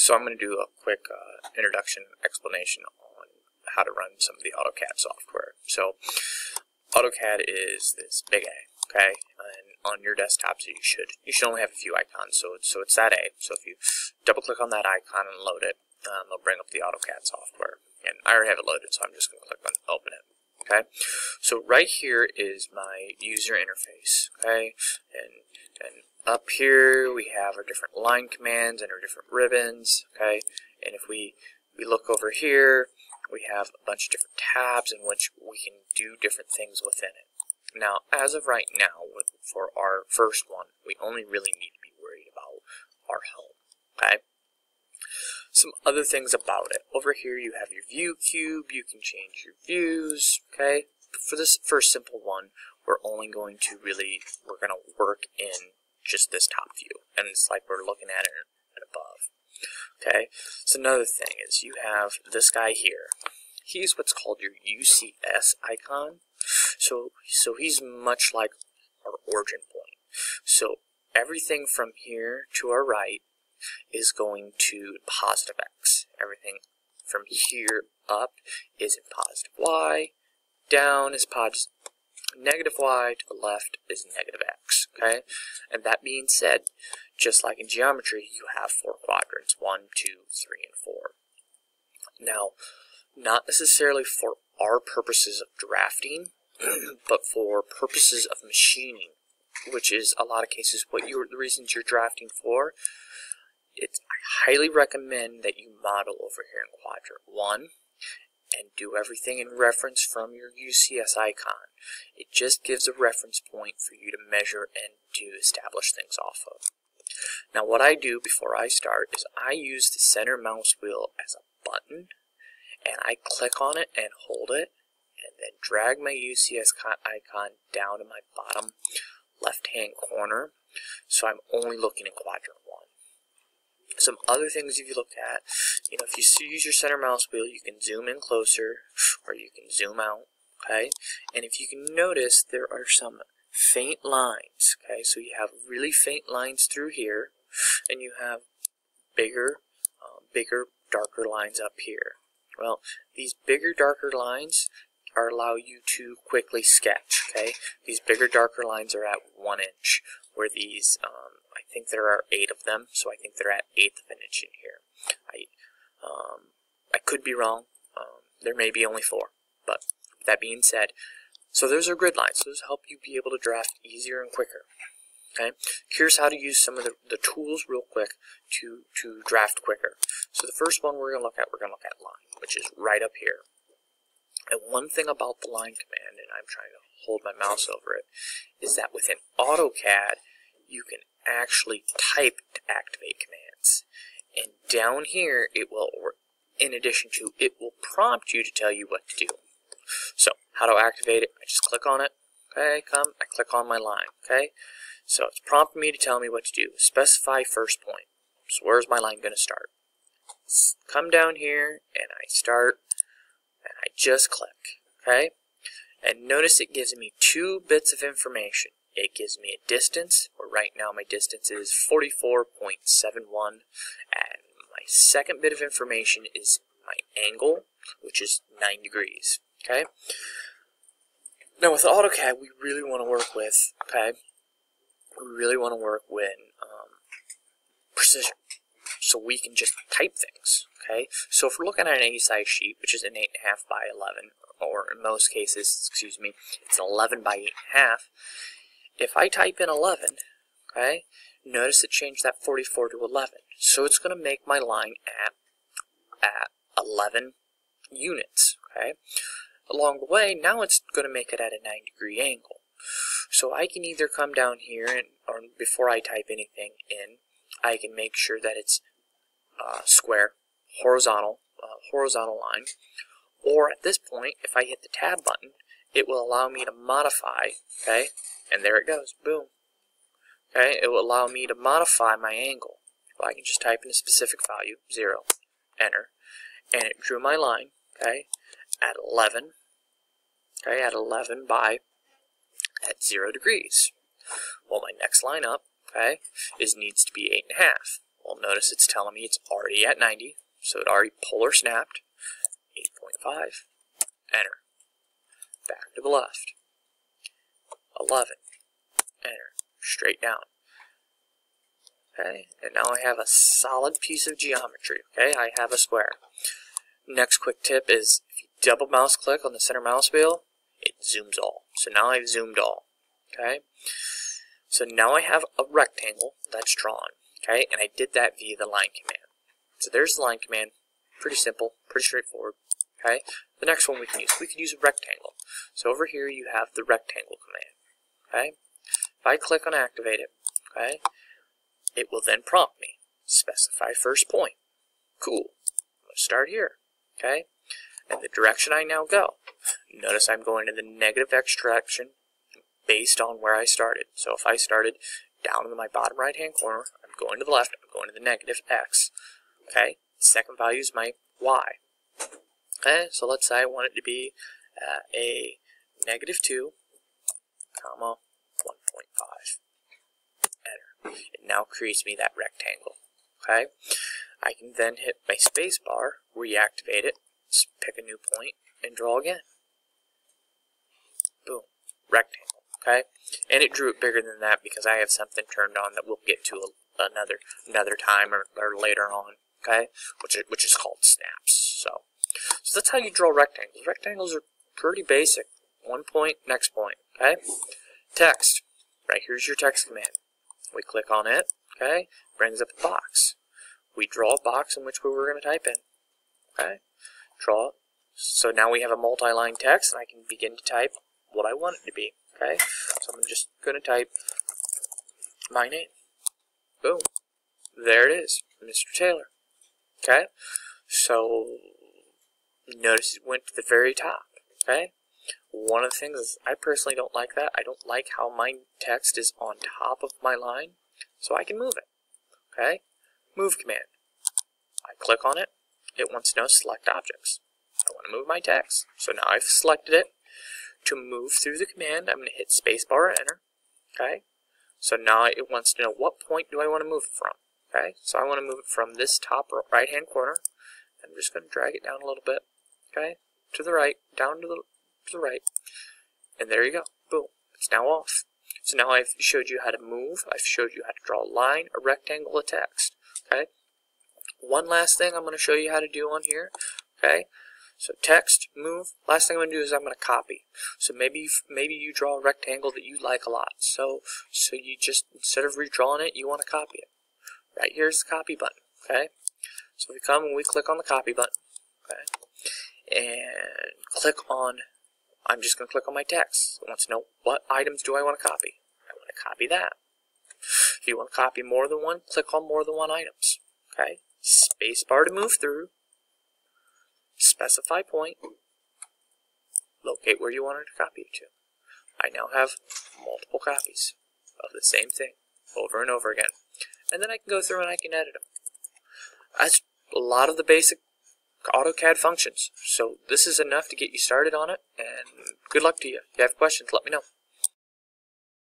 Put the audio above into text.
So I'm going to do a quick introduction explanation on how to run some of the AutoCAD software. So AutoCAD is this big A, okay? And on your desktops you should only have a few icons. So it's that A. So if you double click on that icon and load it, it'll bring up the AutoCAD software. And I already have it loaded, so I'm just going to click on open it. Okay, so right here is my user interface. Okay, and up here we have our different line commands and our different ribbons. Okay, and if we look over here, we have a bunch of different tabs in which we can do different things within it. Now, as of right now, for our first one, we only really need to be worried about our home. Okay. Some other things about it. Over here you have your view cube, you can change your views, okay? For this first simple one, we're going to work in just this top view, and it's like we're looking at it and above. Okay? So another thing is you have this guy here. He's what's called your UCS icon. So he's much like our origin point. So everything from here to our right is going to positive X. Everything from here up is in positive Y, down is positive negative Y, to the left is negative X. Okay? And that being said, just like in geometry, you have 4 quadrants, 1, 2, 3, and 4. Now, not necessarily for our purposes of drafting, but for purposes of machining, which is a lot of cases the reasons you're drafting for. I highly recommend that you model over here in quadrant 1 and do everything in reference from your UCS icon. It just gives a reference point for you to measure and to establish things off of. Now what I do before I start is I use the center mouse wheel as a button, and I click on it and hold it and then drag my UCS icon down to my bottom left hand corner, so I'm only looking in quadrant 1. Some other things if you look at, if you use your center mouse wheel, you can zoom in closer or you can zoom out, okay? And if you can notice, there are some faint lines, okay? So you have really faint lines through here, and you have bigger, darker lines up here. Well, these bigger, darker lines allow you to quickly sketch, okay? These bigger, darker lines are at 1 inch, where these, I think there are 8 of them, so I think they're at 1/8 of an inch in here. I could be wrong. There may be only 4, but that being said, so those are grid lines. Those help you be able to draft easier and quicker. Okay, here's how to use some of the tools real quick to draft quicker. So the first one we're going to look at line, which is right up here. And one thing about the line command, and I'm trying to hold my mouse over it, is that within AutoCAD, you can actually type to activate commands. And down here, it will prompt you to tell you what to do. So, how to activate it? I just click on it. Okay, I click on my line. Okay, so it's prompting me to tell me what to do. Specify first point. So where's my line going to start? Come down here, and I start, and I just click. Okay, and notice it gives me 2 bits of information. It gives me a distance, where right now my distance is 44.71, and my second bit of information is my angle, which is 9 degrees. Okay. Now with AutoCAD, we really want to work with, precision, so we can just type things. Okay. So if we're looking at an A-size sheet, which is an 8.5 by 11, or in most cases, it's an 11 by 8.5. If I type in 11, okay, notice it changed that 44 to 11. So it's going to make my line at 11 units, okay? Along the way, now it's going to make it at a 9-degree angle. So I can either come down here, or before I type anything in, I can make sure that it's square, horizontal line. Or at this point, if I hit the tab button, it will allow me to modify, okay? And there it goes, boom. Okay, it will allow me to modify my angle. Well, I can just type in a specific value, 0, enter, and it drew my line, okay, at 11, okay, at 0 degrees. Well, my next line up, okay, needs to be 8.5. Well, notice it's telling me it's already at 90, so it already polar snapped. 8.5, enter. Back to the left. 11, enter. Straight down. Okay, and now I have a solid piece of geometry. Okay, I have a square. Next quick tip is if you double mouse click on the center mouse wheel, it zooms all. So now I've zoomed all. Okay, so now I have a rectangle that's drawn. Okay, and I did that via the line command. So there's the line command. Pretty simple, pretty straightforward. Okay, the next one we can use a rectangle. So over here you have the rectangle command. Okay, if I click on activate it, okay, it will then prompt me. Specify first point. Cool. I'm going to start here. Okay, and the direction I now go. Notice I'm going in the negative x direction based on where I started. So if I started down in my bottom right hand corner, I'm going to the left, I'm going to the negative x. Okay, second value is my y. Okay, so let's say I want it to be a -2, comma 1.5. Enter. It now creates me that rectangle. Okay, I can then hit my space bar, reactivate it, pick a new point, and draw again. Boom, rectangle. Okay, and it drew it bigger than that because I have something turned on that we'll get to another time or later on. Okay, which is called snaps. So that's how you draw rectangles. Rectangles are pretty basic. One point, next point. Okay, text. Right here's your text command. We click on it. Okay, brings up a box. We draw a box in which we were going to type in. Okay, draw. So now we have a multi-line text, and I can begin to type what I want it to be. Okay, so I'm just going to type my name. Boom. There it is, Mr. Taylor. Okay, so notice it went to the very top. Okay, one of the things is I personally don't like that. I don't like how my text is on top of my line, so I can move it. Okay, move command. I click on it. It wants to know select objects. I want to move my text, so now I've selected it. To move through the command, I'm going to hit spacebar or enter. Okay, so now it wants to know what point do I want to move it from. Okay, so I want to move it from this top right hand corner. I'm just going to drag it down a little bit. Okay, to the right, down to the right, and there you go. Boom, it's now off. So now I've showed you how to move. I've showed you how to draw a line, a rectangle, a text. Okay, one last thing I'm going to show you how to do on here. Okay, so text, move. Last thing I'm going to do is I'm going to copy. So maybe you draw a rectangle that you like a lot. So you just, instead of redrawing it, you want to copy it. Right here's the copy button. Okay, so we come and we click on the copy button. Okay, and click on. I'm just going to click on my text. It wants to know what items do I want to copy. I want to copy that. If you want to copy more than one, click on more than one items. Okay, spacebar to move through. Specify point, locate where you want it to copy it to. I now have multiple copies of the same thing over and over again. And then I can go through and I can edit them. That's a lot of the basic AutoCAD functions. So this is enough to get you started on it, and good luck to you. If you have questions, let me know.